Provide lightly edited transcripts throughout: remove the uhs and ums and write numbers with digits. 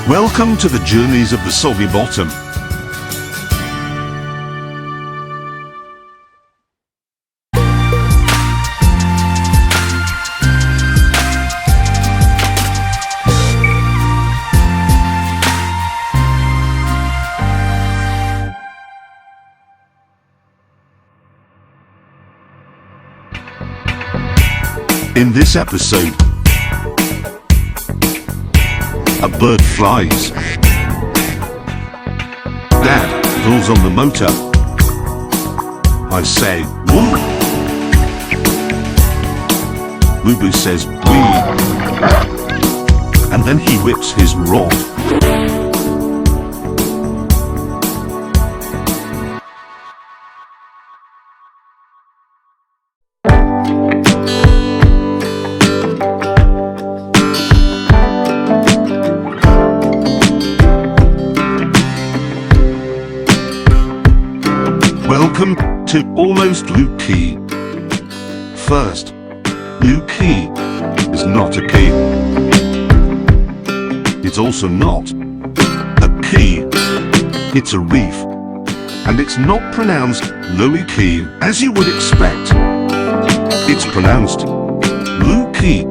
Welcome to the journeys of the soggy bottom. In this episode, a bird flies. Dad pulls on the motor. I say, woo. Looe says, wee. And then he whips his rod. Welcome to Almost Looe Key. First, Looe Key is not a key. It's also not a key. It's a reef. And it's not pronounced Looe Key as you would expect. It's pronounced Looe Key.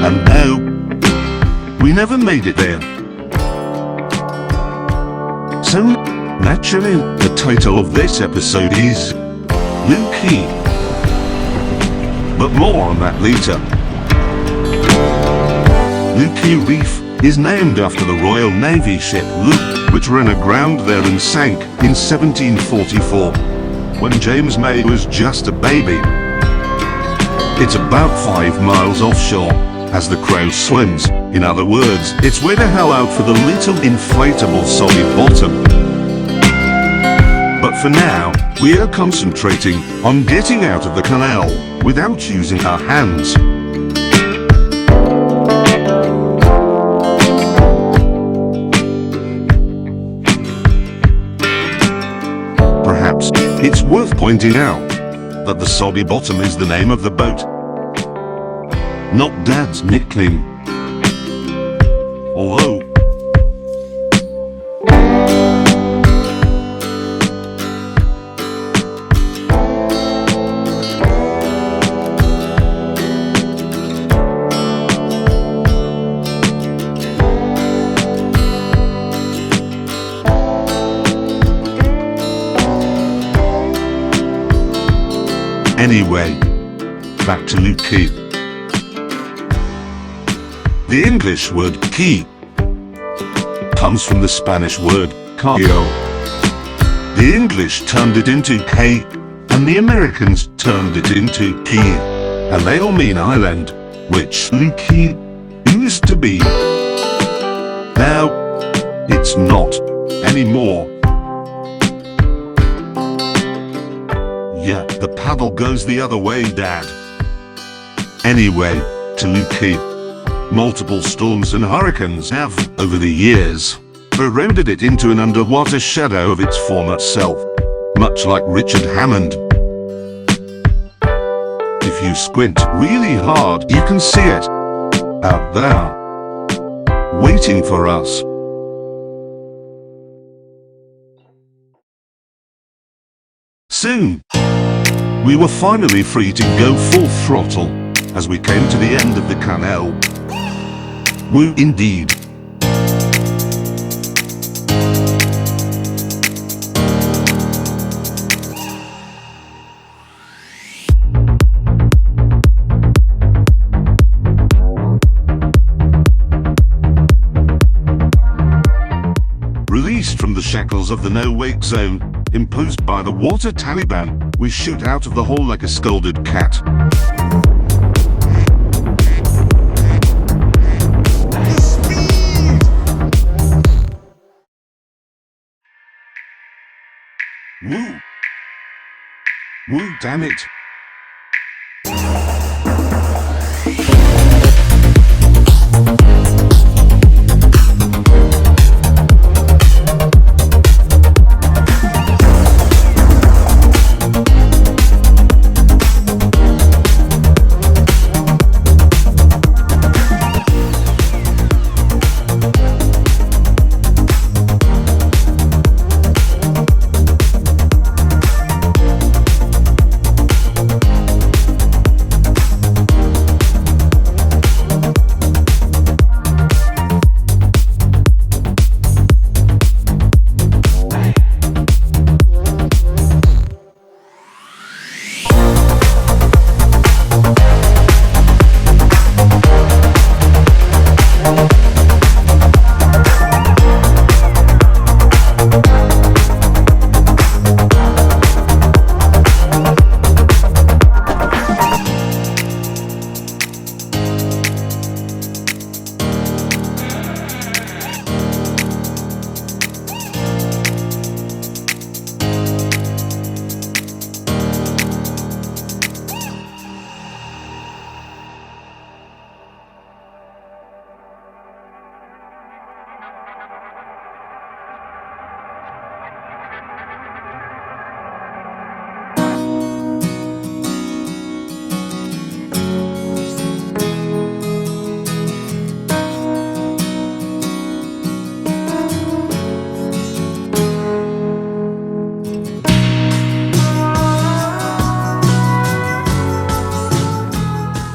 And no, we never made it there. So, naturally, the title of this episode is Looe Key. But more on that later. Looe Key Reef is named after the Royal Navy ship Looe, which ran aground there and sank in 1744, when James May was just a baby. It's about 5 miles offshore, as the crow swims. In other words, it's way the hell out for the little inflatable soggy bottom. But for now, we are concentrating on getting out of the canal without using our hands. Perhaps it's worth pointing out that the soggy bottom is the name of the boat, not Dad's nickname. Although, anyway, back to Looe Key. The English word key comes from the Spanish word cargo. The English turned it into hay, and the Americans turned it into key, and they all mean island, which Looe Key used to be. Now, it's not anymore. Yeah, the paddle goes the other way, Dad. Anyway, to Looe Key. Multiple storms and hurricanes have, over the years, eroded it into an underwater shadow of its former self, much like Richard Hammond. If you squint really hard, you can see it, out there, waiting for us. Soon, we were finally free to go full throttle as we came to the end of the canal. Woo indeed. Released from the shackles of the no-wake zone, imposed by the water Taliban, we shoot out of the hole like a scolded cat. Woo! Woo, damn it!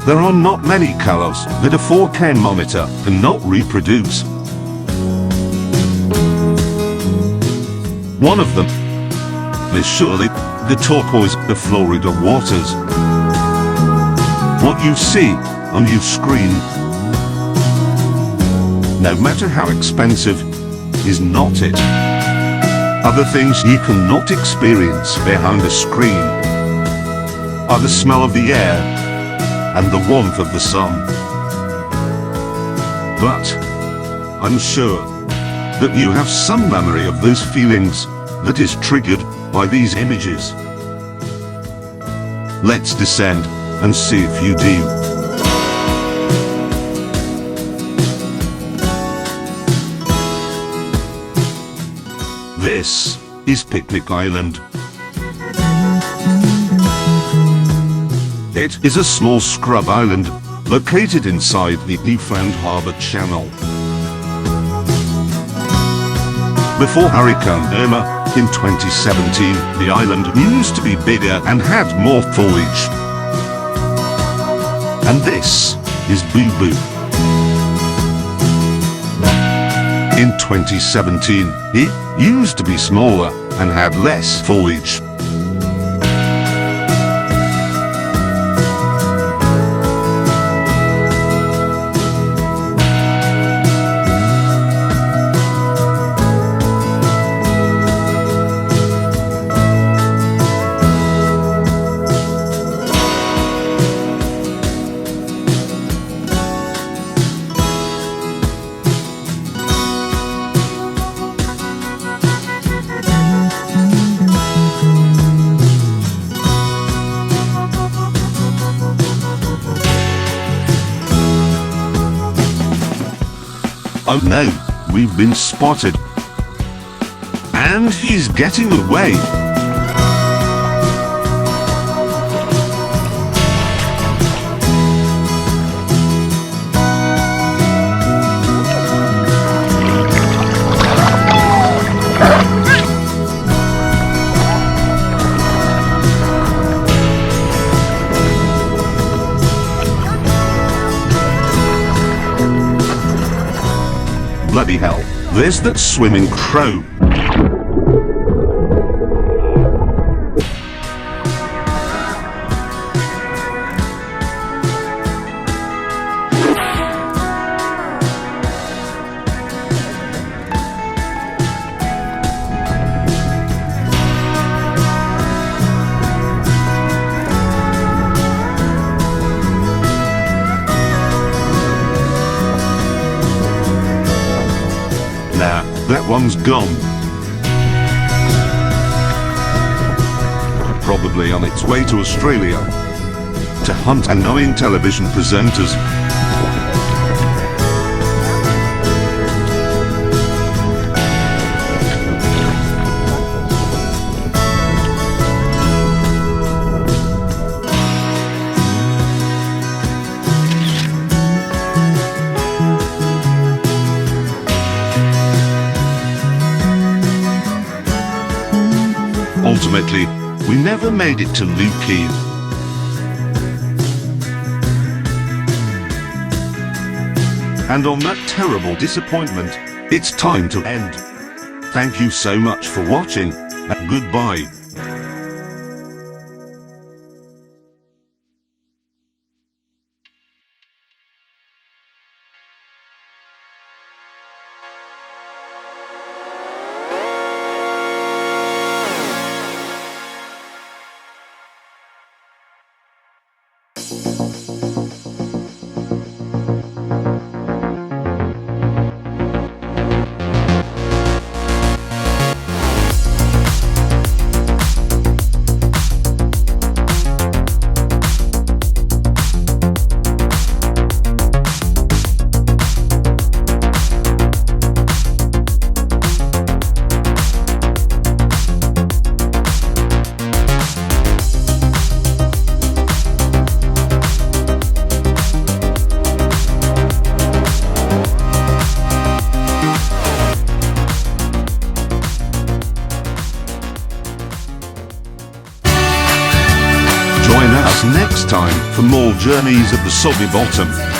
there are not many colors that a 4K monitor cannot reproduce. One of them is surely the turquoise of Florida waters. What you see on your screen, no matter how expensive, is not it. Other things you cannot experience behind a screen are the smell of the air and the warmth of the sun. But I'm sure that you have some memory of those feelings that is triggered by these images. Let's descend and see if you do. This is Picnic Island. It is a small scrub island located inside the Newfoundland Harbour Channel. Before Hurricane Irma in 2017, the island used to be bigger and had more foliage. And this is Boo Boo. In 2017, it used to be smaller and had less foliage. Oh no, we've been spotted. And he's getting away. Bloody hell, there's that swimming crow. Nah, that one's gone. Probably on its way to Australia to hunt annoying television presenters. Ultimately, we never made it to Looe Key. And on that terrible disappointment, it's time to end. Thank you so much for watching, and goodbye. next time for more journeys at the soggy bottom.